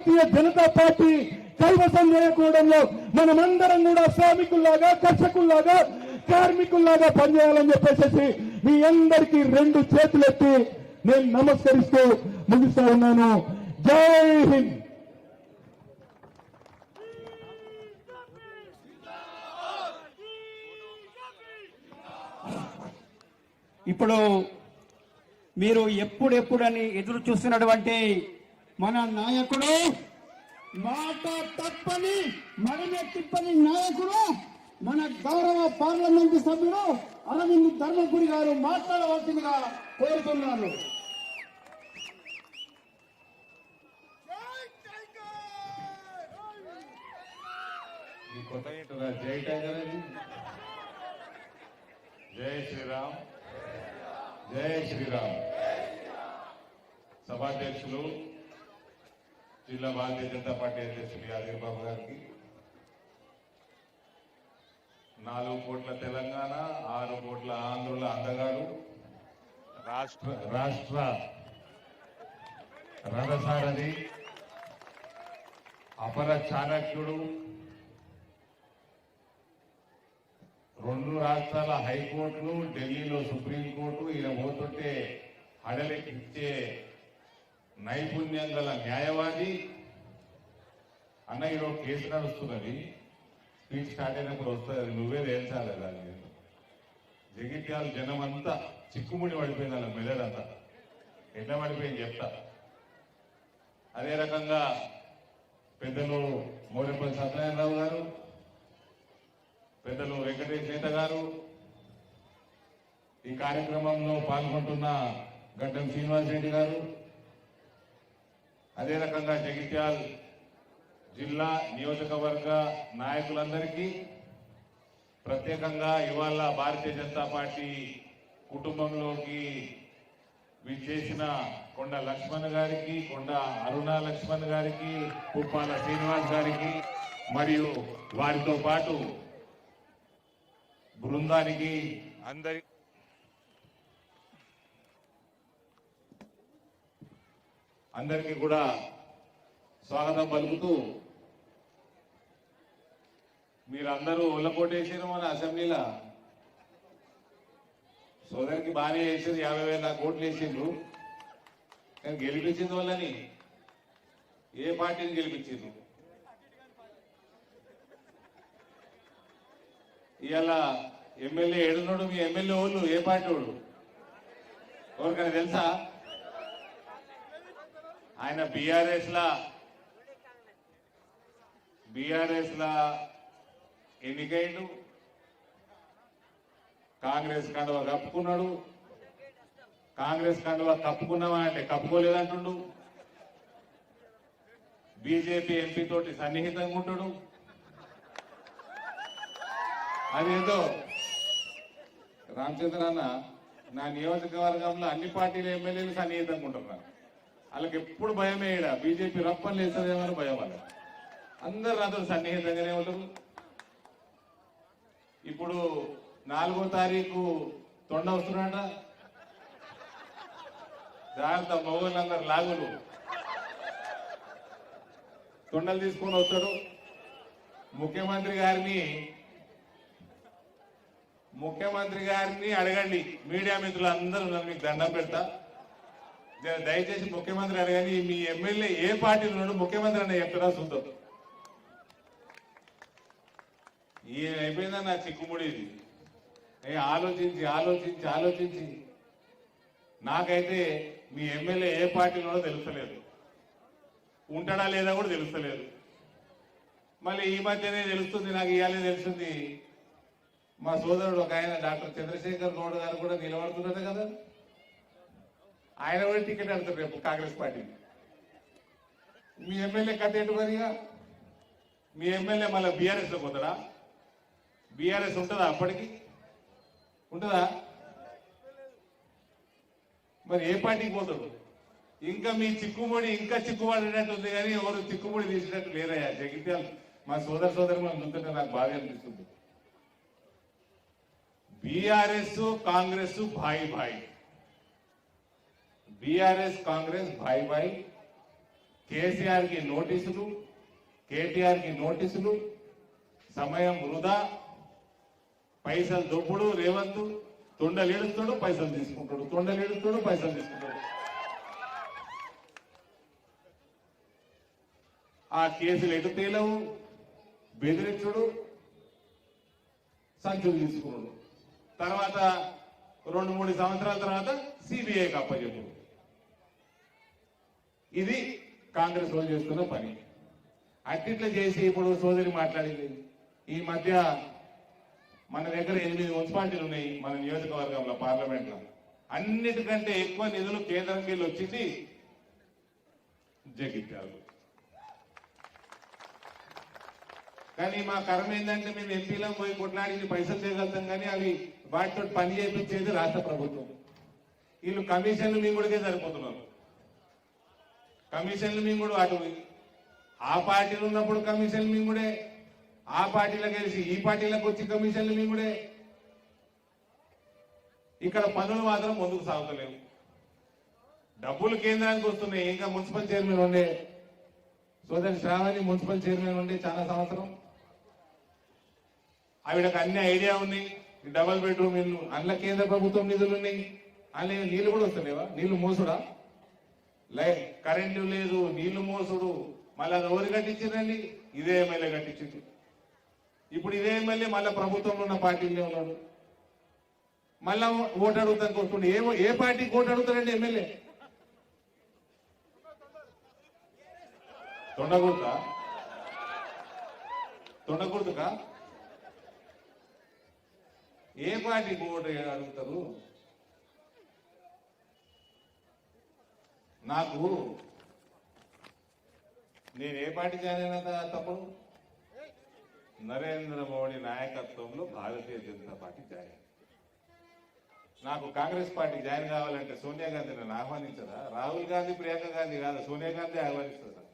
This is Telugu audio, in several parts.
భారతీయ జనతా పార్టీ కైవసం చేయకూడడంలో మనమందరం కూడా శ్రామికుల్లాగా, కర్షకుల్లాగా, కార్మికుల్లాగా పనిచేయాలని చెప్పేసి మీ అందరికీ 2 చేతులెత్తి నేను నమస్కరిస్తూ ముగిస్తా ఉన్నాను. జై హింద్. ఇప్పుడు మీరు ఎప్పుడెప్పుడని ఎదురు చూస్తున్నటువంటి మన నాయకుడు, మాట తప్పని మడమె తిప్పని నాయకుడు, మన గౌరవ పార్లమెంటు సభ్యుడు అరవింద్ ధర్మపురి గారు మాట్లాడవలసిందిగా కోరుతున్నారు. జై టైగర్, జై శ్రీరామ్, జై శ్రీరామ్. సభాధ్యక్షులు జిల్లా భారతీయ జనతా పార్టీ అధ్యక్షులు యాదగిరి బాబు గారికి, 4 కోట్ల తెలంగాణ, 6 కోట్ల ఆంధ్రుల అందగాడు, రాష్ట్ర రథసారథి, అపర చాణక్యుడు, 2 రాష్ట్రాల హైకోర్టులు, ఢిల్లీలో సుప్రీంకోర్టు, ఈయన పోతుంటే హడలెక్కిచ్చే నైపుణ్యం గల న్యాయవాది. అన్న ఈరోజు కేసు నడుస్తున్నది, స్పీచ్ స్టార్ట్ అయినప్పుడు వస్తుంది, నువ్వే తేల్చాలి. దాన్ని జగిత్యాల జనం అంతా చిక్కుముడి పడిపోయింది, అలా మెదడంతా ఎట్లా పడిపోయింది చెప్తా. అదే రకంగా పెద్దలు మోరేపల్లి సత్యనారాయణరావు గారు, పెద్దలు వెంకటేష్ నేత గారు, ఈ కార్యక్రమంలో పాల్గొంటున్న గడ్డం శ్రీనివాసరెడ్డి గారు, అదే రకంగా జగిత్యాల జిల్లా నియోజకవర్గ నాయకులందరికీ ప్రత్యేకంగా ఇవాళ భారతీయ జనతా పార్టీ కుటుంబంలోకి విచ్చేసిన కొండ లక్ష్మణ్ గారికి, కొండ అరుణ లక్ష్మణ్ గారికి, పుప్పాల శ్రీనివాస్ గారికి మరియు వారితో పాటు బృందానికి అందరికీ కూడా స్వాగతం పలుకుతూ, మీరందరూ ఉల్లకోటేసారు మన అసెంబ్లీలో. సోదరికి బాగానే వేసారు, 50,000 కోట్లు వేసిండ్రు. కానీ గెలిపించింది వాళ్ళని ఏ పార్టీని గెలిపించిండ్రు? ఇవాళ ఎమ్మెల్యే ఏడున్నాడు, మీ ఎమ్మెల్యే వాళ్ళు ఏ పార్టీ వాడు ఎవరికైనా తెలుసా? ఆయన బీఆర్ఎస్ లా ఎన్నికైండు, కాంగ్రెస్ కండువ కప్పుకున్నాడు. కాంగ్రెస్ కండువ కప్పుకున్నావా అంటే కప్పుకోలేదంటుండు. బీజేపీ ఎంపీ తోటి సన్నిహితంగా ఉంటాడు. అదేదో రామచంద్ర అన్న, నా నియోజకవర్గంలో అన్ని పార్టీల ఎమ్మెల్యేలు సన్నిహితంగా ఉంటున్నారు. వాళ్ళకి ఎప్పుడు భయమే, బీజేపీ రప్పని లేస్తుందేమని భయం. వాళ్ళ అందరు రాత్రులు సన్నిహితంగానే ఉంటారు. ఇప్పుడు 4వ తారీఖు తొండ వస్తున్నాడ, జాగ్రత్త మగవాళ్ళందరూ లాగులు తొండలు తీసుకొని వస్తాడు. ముఖ్యమంత్రి గారిని అడగండి, మీడియా మిత్రులు అందరూ మీకు దండం పెడతా, దయచేసి ముఖ్యమంత్రి అడగండి, మీ ఎమ్మెల్యే ఏ పార్టీలో ఉన్నాడు ముఖ్యమంత్రి అన్న చెప్తారా చూద్దాం. ఈ అయిపోయిందా నా చిక్కుముడి? ఆలోచించి నాకైతే మీ ఎమ్మెల్యే ఏ పార్టీలో తెలుస్తలేదు, ఉంటాడా లేదా కూడా తెలుస్తలేదు. మళ్ళీ ఈ మధ్యనే తెలుస్తుంది, నాకు ఇవాళే తెలుస్తుంది. మా సోదరుడు ఒక ఆయన డాక్టర్ చంద్రశేఖర్ గౌడ్ గారు కూడా నిలబడుతున్నారు కదా, ఆయన కూడా టికెట్ అడుగుతారు రేపు కాంగ్రెస్ పార్టీ. మీ ఎమ్మెల్యే కథ ఏంటి మరిగా? మీ ఎమ్మెల్యే మళ్ళీ బీఆర్ఎస్ లో పోతాడా? బీఆర్ఎస్ ఉంటుందా? అప్పటికి ఉంటుందా? మరి ఏ పార్టీకి పోతాడు? ఇంకా మీ చిక్కుముడి ఇంకా చిక్కుబడినట్టు ఉంది, కానీ ఎవరు చిక్కుముడి తీసినట్టు లేరయ్యా. జగిత్యాల మా సోదరు మనం చూస్తుంటే నాకు బాగా అనిపిస్తుంది. బీఆర్ఎస్ కాంగ్రెస్ భాయి, బీఆర్ఎస్ కాంగ్రెస్ భాయి. కేసీఆర్ కి నోటీసులు, కేటీఆర్ కి నోటీసులు, సమయం వృధా, పైసలు దొప్పుడు. రేవంత్ తొండలేడుస్తాడు, పైసలు తీసుకుంటాడు, తొండలేడుస్తాడు, పైసలు తీసుకుంటాడు. ఆ కేసులు ఎటు తేలవు, బెదిరించుడు, సంచులు తీసుకున్నాడు. తర్వాత 2-3 సంవత్సరాల తర్వాత సిబిఐకి అప్పచెప్పు. ఇది కాంగ్రెస్ వాళ్ళు చేస్తున్న పని. అట్టిట్లా చేసి ఇప్పుడు సోదరి మాట్లాడింది. ఈ మధ్య మన దగ్గర 8 మున్సిపాలిటీలు ఉన్నాయి మన నియోజకవర్గంలో, పార్లమెంట్లో. అన్నిటికంటే ఎక్కువ నిధులు కేంద్రంకి వెళ్ళి వచ్చింది జగిత్యాల. కానీ మా కర్మ ఏంటంటే మేము ఎంపీలం పోయి కొట్లాడి పైసలు చేయగలుగుతాం, కానీ అవి వాటితో పని చేయించేది రాష్ట్ర ప్రభుత్వం. వీళ్ళు కమిషన్లు మేము కూడా సరిపోతున్నారు. కమిషన్లు మేము కూడా అటు ఆ పార్టీలు ఉన్నప్పుడు కమిషన్లు మేము కూడా, ఆ పార్టీలకు కలిసి ఈ పార్టీలకు వచ్చి కమిషన్లు మేము కూడా. ఇక్కడ పనులు మాత్రం ముందుకు సాగుతలేవు. డబ్బులు కేంద్రానికి వస్తున్నాయి. ఇంకా మున్సిపల్ చైర్మన్ ఉండే సోదరి శ్రావణి మున్సిపల్ చైర్మన్ ఉండే చాలా సంవత్సరం. ఆవిడకు అన్ని ఐడియా ఉన్నాయి. డబల్ బెడ్రూమ్ ఇల్లు, అందులో కేంద్ర ప్రభుత్వం నిధులు ఉన్నాయి. అందులో నీళ్లు కూడా వస్తున్నాయివా? నీళ్లు మోసుడా? కరెంటు లేదు, నీళ్లు మోసుడు. మళ్ళీ అది ఎవరు కట్టించిందండి? ఇదే ఎమ్మెల్యే కట్టించింది. ఇప్పుడు ఇదే ఎమ్మెల్యే మళ్ళీ ప్రభుత్వంలో ఉన్న పార్టీలో ఉన్నాడు. మళ్ళా ఓటు అడుగుతానికి వస్తుండే. ఏ పార్టీకి ఓటు అడుగుతాడండి ఎమ్మెల్యే? తొండగుర్తుకా? ఏ పార్టీకి ఓటు అడుగుతారు? నాకు నేను ఏ పార్టీ జాయిన్ అయినా తప్పుడు నరేంద్ర మోడీ నాయకత్వంలో భారతీయ జనతా పార్టీ జాయిన్. నాకు కాంగ్రెస్ పార్టీ జాయిన్ కావాలంటే సోనియా గాంధీ నన్ను ఆహ్వానించదా? రాహుల్ గాంధీ, ప్రియాంక గాంధీ కాదు, సోనియా గాంధీ ఆహ్వానిస్తుందా?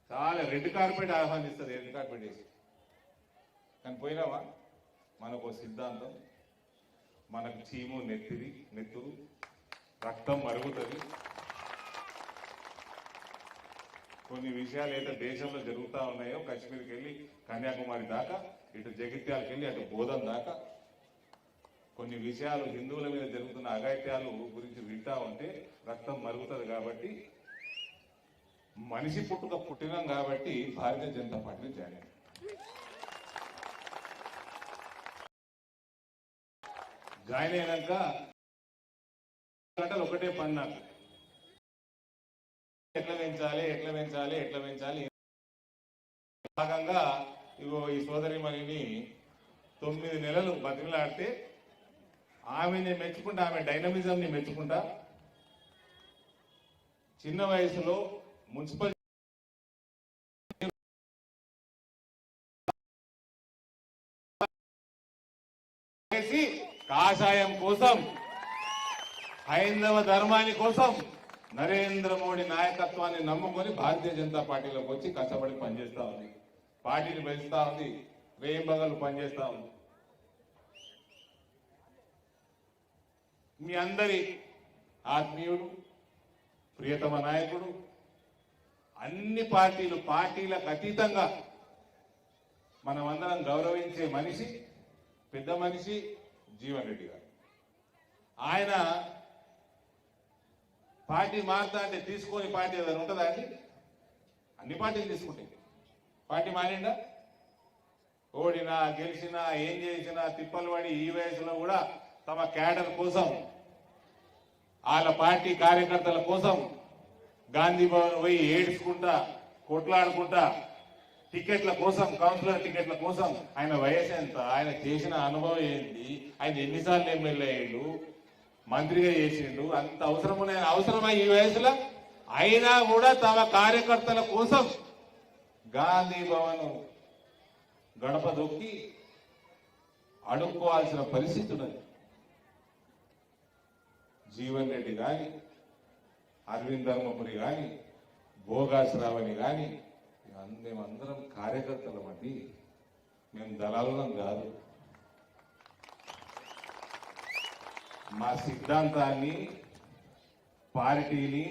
చాలా రెడ్ కార్పెట్ ఆహ్వానిస్తుంది, రెడ్ కార్పెట్ వేసి. కానీ పోయినావా? మనకు సిద్ధాంతం, మనకు చీము నెత్తురు, రక్తం మరుగుతుంది. కొన్ని విషయాలు అయితే దేశంలో జరుగుతూ ఉన్నాయో, కాశ్మీర్కి వెళ్ళి కన్యాకుమారి దాకా, ఇటు జగిత్యాలకు వెళ్ళి అటు బోధన్ దాకా కొన్ని విషయాలు, హిందువుల మీద జరుగుతున్న అఘాయిత్యాలు గురించి వింటా ఉంటే రక్తం మరుగుతుంది. కాబట్టి మనిషి పుట్టినాం కాబట్టి భారతీయ జనతా పార్టీలో జాయిన్ అయ్యాం. జాయిన్ అయినాక గంటలు ఒకటే పని నాకు, ఎట్లా పెంచాలి. భాగంగా ఇగో ఈ సోదరి మణిని 9 నెలలు బతిమలాడితే ఆమెని మెచ్చుకుంటా, ఆమె డైనమిజంని మెచ్చుకుంటా. చిన్న వయసులో మున్సిపల్ కాషాయం కోసం, హైందవ ధర్మాని కోసం నరేంద్ర మోడీ నాయకత్వాన్ని నమ్ముకొని భారతీయ జనతా పార్టీలోకి వచ్చి కష్టపడి పనిచేస్తా ఉంది. పార్టీని పెంచుతా ఉంది, రేయింబగలు పనిచేస్తా ఉంది. మీ అందరి ఆత్మీయుడు, ప్రియతమ నాయకుడు, అన్ని పార్టీలకు అతీతంగా మనమందరం గౌరవించే మనిషి, పెద్ద మనిషి జీవన్ రెడ్డి గారు. ఆయన పార్టీ మారుతా అంటే తీసుకొని పార్టీ ఏదైనా ఉంటుందా అండి? అన్ని పార్టీలు తీసుకుంటాయి. పార్టీ మారిందా? ఓడినా గెలిచినా ఏం చేసినా తిప్పలు పడి ఈ వయసులో కూడా తమ క్యాడర్ కోసం, వాళ్ళ పార్టీ కార్యకర్తల కోసం గాంధీ భవన్ పోయి ఏడ్చుకుంటా, కొట్లాడుకుంటా, టికెట్ల కోసం, కౌన్సిలర్ టికెట్ల కోసం. ఆయన వయసు ఎంత, ఆయన చేసిన అనుభవం ఏంటి, ఆయన ఎన్నిసార్లు ఎమ్మెల్యే అయ్యిండు, మంత్రిగా చేసిండు, అంత అవసరమై ఈ వయసులో అయినా కూడా తమ కార్యకర్తల కోసం గాంధీ భవన్ గడప దొక్కి అడుక్కోవాల్సిన పరిస్థితి ఉన్నది. జీవన్ రెడ్డి కానీ, అరవింద్ ధర్మపురి కానీ, భోగా శ్రావణి కానీ, మేమందరం కార్యకర్తలం అండి, మేము దళాలం కాదు. మా సిద్ధాంతాన్ని, పార్టీని,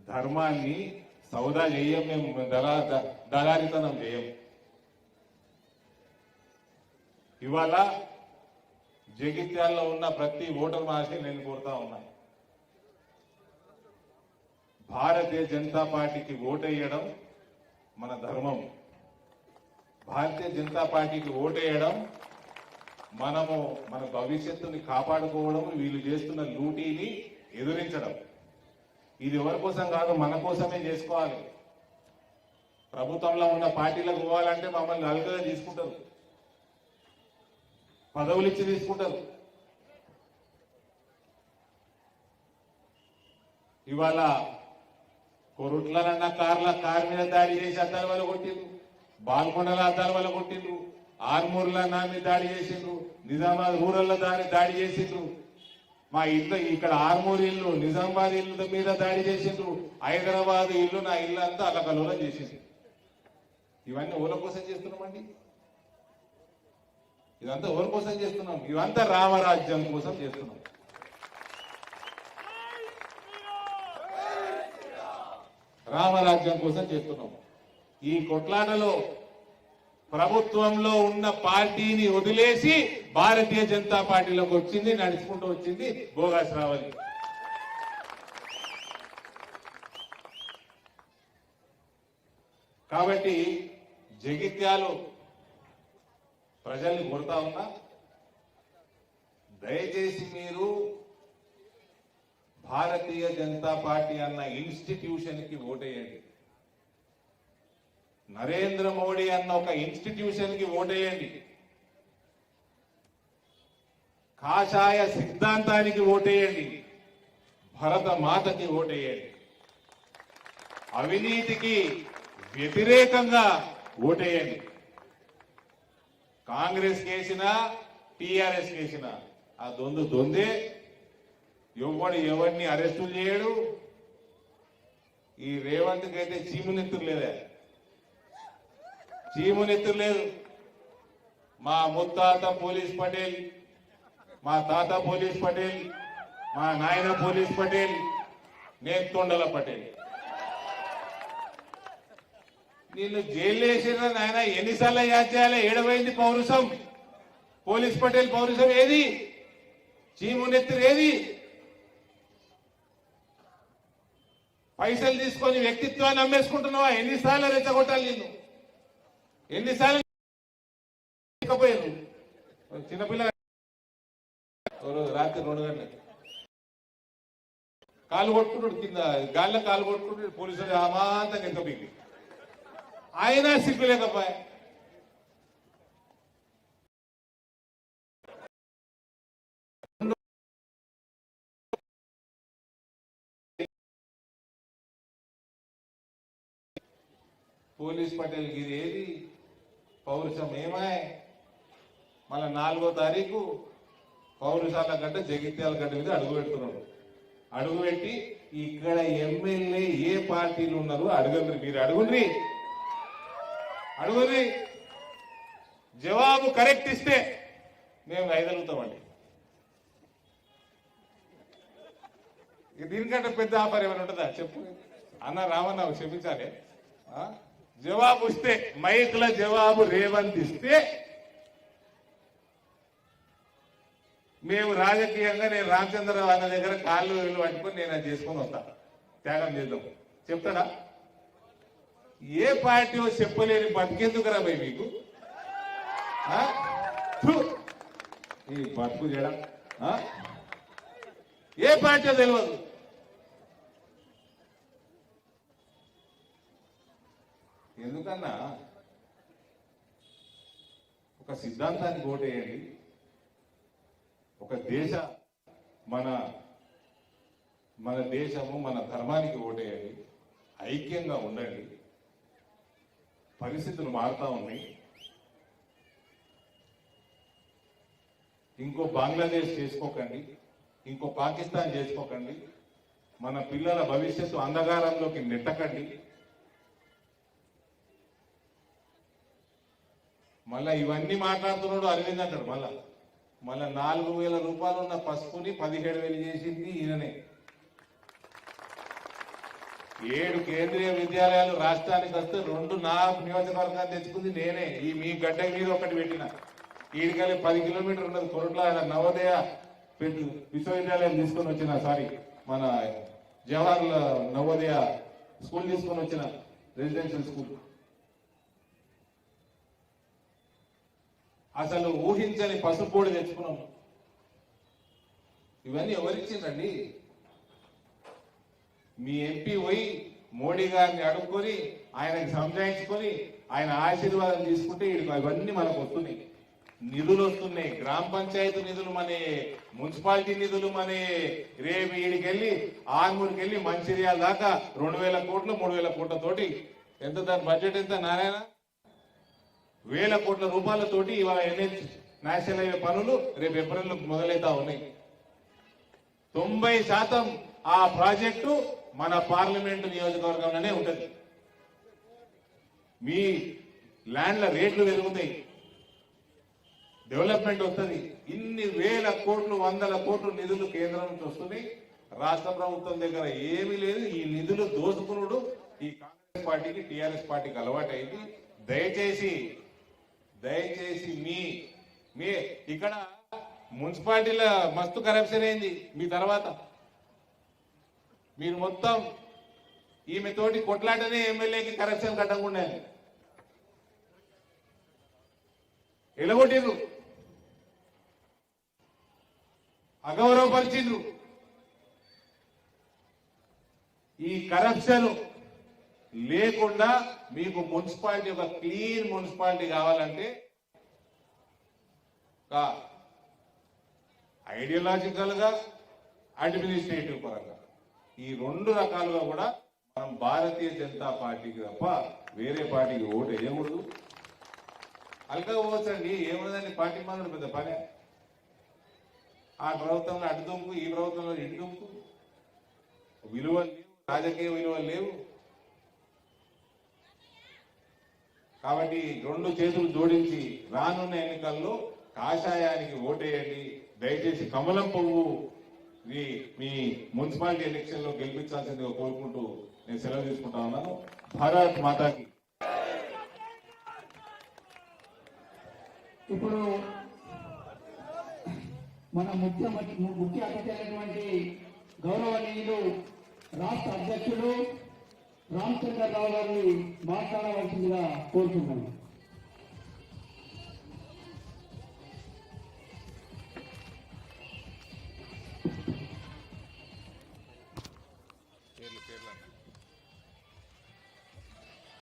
ధర్మాన్ని సౌదా చేయం, మేము దళారితనం చేయం. ఇవాళ జగిత్యాల్లో ఉన్న ప్రతి ఓటర్ మహాశయ నేను కోరుతా ఉన్నా, భారతీయ జనతా పార్టీకి ఓటేయడం మన ధర్మం. భారతీయ జనతా పార్టీకి ఓటేయడం మనము మన భవిష్యత్తుని కాపాడుకోవడం, వీళ్ళు చేస్తున్న లూటీని ఎదురించడం. ఇది ఎవరి కోసం కాదు, మన కోసమే చేసుకోవాలి. ప్రభుత్వంలో ఉన్న పార్టీలకు పోవాలంటే మమ్మల్ని అలుగుగా తీసుకుంటారు, పదవులు ఇచ్చి తీసుకుంటారు. ఇవాళ కొరుట్లనన్న కారు మీద దాడి చేసి అద్దాల వల్ల కొట్టిండ్రు, బాల్కొండల అద్దాల వల్ల కొట్టిండ్రు, ఆర్మూర్ల నా మీద దాడి చేసిండ్రు, నిజామాబాద్ రూరల్ దాడి చేసిండ్రు, మా ఇల్లు ఇక్కడ ఆర్మూర్ ఇల్లు, నిజామాబాద్ ఇల్లు మీద దాడి చేసిండ్రు, హైదరాబాద్ ఇల్లు, నా ఇల్లు అంతా అలకలోలా చేసిండ్రు. ఇవన్నీ ఎవరి కోసం చేస్తున్నామండి? ఇదంతా ఎవరి కోసం చేస్తున్నాం? ఇవంతా రామరాజ్యం కోసం చేస్తున్నాం. రామరాజ్యం కోసం చేస్తున్నాం. ఈ కొట్లాటలో ప్రభుత్వంలో ఉన్న పార్టీని వదిలేసి భారతీయ జనతా పార్టీలోకి వచ్చింది, నడుచుకుంటూ వచ్చింది బోగాస్ రావాలి. కాబట్టి జగిత్యాలు ప్రజల్ని కోరుతా ఉన్నా, దయచేసి మీరు భారతీయ జనతా పార్టీ అన్న ఇన్స్టిట్యూషన్ కి ఓటేయండి. నరేంద్ర మోడీ అన్న ఒక ఇన్స్టిట్యూషన్ కి ఓటేయండి. కాషాయ సిద్ధాంతానికి ఓటేయండి. భరత మాతకి ఓటేయండి. అవినీతికి వ్యతిరేకంగా ఓటేయండి. కాంగ్రెస్ కేసినా టీఆర్ఎస్ కేసినా ఆ దొందే. ఎవరిని అరెస్టులు చేయడు. ఈ రేవంత్కి అయితే చీమునెత్తురు లేదా? చీమునెత్తురు లేదు. మా ముత్తాత పోలీస్ పటేల్, మా తాత పోలీస్ పటేల్, మా నాయన పోలీస్ పటేల్, నేను తొండల పటేల్. నిన్ను జైలు వేసిన నాయన ఎన్నిసార్లు యాద్ చేయాలి? ఏడవైంది పౌరుషం. పోలీస్ పటేల్ పౌరుషం ఏది? చీమునెత్తురు ఏది? పైసలు తీసుకొని వ్యక్తిత్వాన్ని అమ్మేసుకుంటున్నావా? ఎన్నిసార్లు రెచ్చగొట్టాలి నిన్ను? ఎన్నిసార్లు పోయాను? చిన్నపిల్ల రాత్రి 2 గంటలకి కాలు కొట్టుకుంటాడు, కింద గాల్లో కాలు కొట్టుకుంటాడు. పోలీసులు అమాంతంగా ఎక్కబిగి ఆయన సిగ్గు లేకపోయా. పోలీస్ పటేల్ గిరి ఏది? పౌరుషం ఏమాయ్? మళ్ళా 4వ తారీఖు పౌరుషాల గడ్డ జగిత్యాల గడ్డ మీద అడుగు పెడుతున్నాడు. అడుగు పెట్టి ఇక్కడ ఎమ్మెల్యే ఏ పార్టీలు ఉన్నారు అడగండి. మీరు అడుగుండ్రి. జవాబు కరెక్ట్ ఇస్తే మేము ఐదలుగుతామండి. దీనికంటే పెద్ద ఆఫర్ ఏమైనా ఉంటుందా చెప్పు అన్న? రామన్న క్షమించాలి. జవాబు ఇస్తే, మైక్ల జవాబు రేవంత్ ఇస్తే మేము రాజకీయంగా నేను రామచంద్రరావు అన్న దగ్గర కాళ్ళు వీళ్ళు పట్టుకొని నేను అది చేసుకొని వస్తా, త్యాగం చేద్దాం. చెప్తాడా? ఏ పార్టీ చెప్పలేని బతికెందుకురా భయ్ మీకు? ఈ బతుకు చేయడం ఏ పార్టీ తెలియదు. ఎందుకన్నా ఒక సిద్ధాంతానికి ఓటేయండి. ఒక మన దేశము మన ధర్మానికి ఓటేయండి. ఐక్యంగా ఉండండి. పరిస్థితులు మారుతా ఉన్నాయి. ఇంకో బంగ్లాదేశ్ చేసుకోకండి, ఇంకో పాకిస్తాన్ చేసుకోకండి. మన పిల్లల భవిష్యత్తు అంధకారంలోకి నెట్టకండి. మళ్ళా ఇవన్నీ మాట్లాడుతున్నాడు అరవింద్ అంటాడు. మళ్ళా 4,000 రూపాయలు ఉన్న పసుపుని 17,000 చేసింది ఈయననే. 7 కేంద్రీయ విద్యాలయాలు రాష్ట్రానికి వస్తే 2 నా నియోజకవర్గాన్ని తెచ్చుకుంది నేనే. ఈ మీ గడ్డ మీద ఒకటి పెట్టిన. ఈడికెళ్ళి 10 కిలోమీటర్లు ఉన్నది కొరట్ల నవోదయ విశ్వవిద్యాలయం తీసుకొని వచ్చిన, సారీ మన జవహర్ నవోదయ స్కూల్ తీసుకొని వచ్చిన, రెసిడెన్షియల్ స్కూల్. అసలు ఊహించని పసుపోడి తెచ్చుకున్నాం. ఇవన్నీ ఎవరిచ్చిందండి? మీ ఎంపీ పోయి మోడీ గారిని అడుక్కొని ఆయనకి సంజాయించుకొని ఆయన ఆశీర్వాదం తీసుకుంటే ఇవన్నీ మనకు వస్తున్నాయి. నిధులు వస్తున్నాయి, గ్రామ పంచాయతీ నిధులు మనే, మున్సిపాలిటీ నిధులు మనే. రేపు వీడికెళ్ళి ఆర్మూర్కి వెళ్ళి మంచిర్యాల దాకా 2000 కోట్లు 3000 కోట్లతోటి, ఎంత దాని బడ్జెట్ ఎంత నారాయణ, 1000 కోట్ల రూపాయలతోటి ఇవాళ NH నేషనల్ హైవే పనులు రేపు ఏప్రిల్ మొదలైతా ఉన్నాయి. 90% ఆ ప్రాజెక్టు మన పార్లమెంటు నియోజకవర్గంలోనే ఉంటుంది. మీ ల్యాండ్ల రేట్లు పెరుగుతాయి, డెవలప్మెంట్ వస్తుంది. ఇన్ని 1000 కోట్లు 100 కోట్లు నిధులు కేంద్రం నుంచి వస్తున్నాయి. రాష్ట్ర ప్రభుత్వం దగ్గర ఏమీ లేదు. ఈ నిధులు దోసుకునుడు ఈ కాంగ్రెస్ పార్టీకి, టీఆర్ఎస్ పార్టీకి అలవాటైంది. దయచేసి మీ ఇక్కడ మున్సిపాలిటీల మస్తు కరప్షన్ అయింది. మీ తర్వాత మీరు మొత్తం ఈమె తోటి కొట్లాటనే ఎమ్మెల్యేకి కరప్షన్ కట్టకుండా ఎలగొట్టిండ్రు, అగౌరవపరిచిండ్రు. ఈ కరప్షన్ లేకుండా మీకు మున్సిపాలిటీ, ఒక క్లీన్ మున్సిపాలిటీ కావాలంటే ఐడియాలజికల్ గా, అడ్మినిస్ట్రేటివ్ పరంగా ఈ 2 రకాలుగా కూడా మనం భారతీయ జనతా పార్టీకి తప్ప వేరే పార్టీకి ఓటు వేయకూడదు. అల్గా పోవచ్చండి, ఏమున్నదండి పార్టీ మాత్రం పెద్ద పనే. ఆ ప్రభుత్వంలో అటు దుంపు, ఈ ప్రభుత్వంలో ఇటు దుంపు. విలువలు లేవు, రాజకీయ విలువలు లేవు. కాబట్టి 2 చేతులు జోడించి రానున్న ఎన్నికల్లో కాషాయానికి ఓటేయండి. దయచేసి కమలం పువ్వు మీ మున్సిపాలిటీ ఎలక్షన్ లో గెలిపించాల్సిందిగా కోరుకుంటూ నేను సెలవు తీసుకుంటా ఉన్నాను. భారత్ మాతాకి. ఇప్పుడు మన ముఖ్య అతిథి అయినటువంటి గౌరవనీయులు రాష్ట్ర అధ్యక్షులు రామచంద్రరావు గారిని మాట్లాడవలసిందిగా కోరుతున్నాను.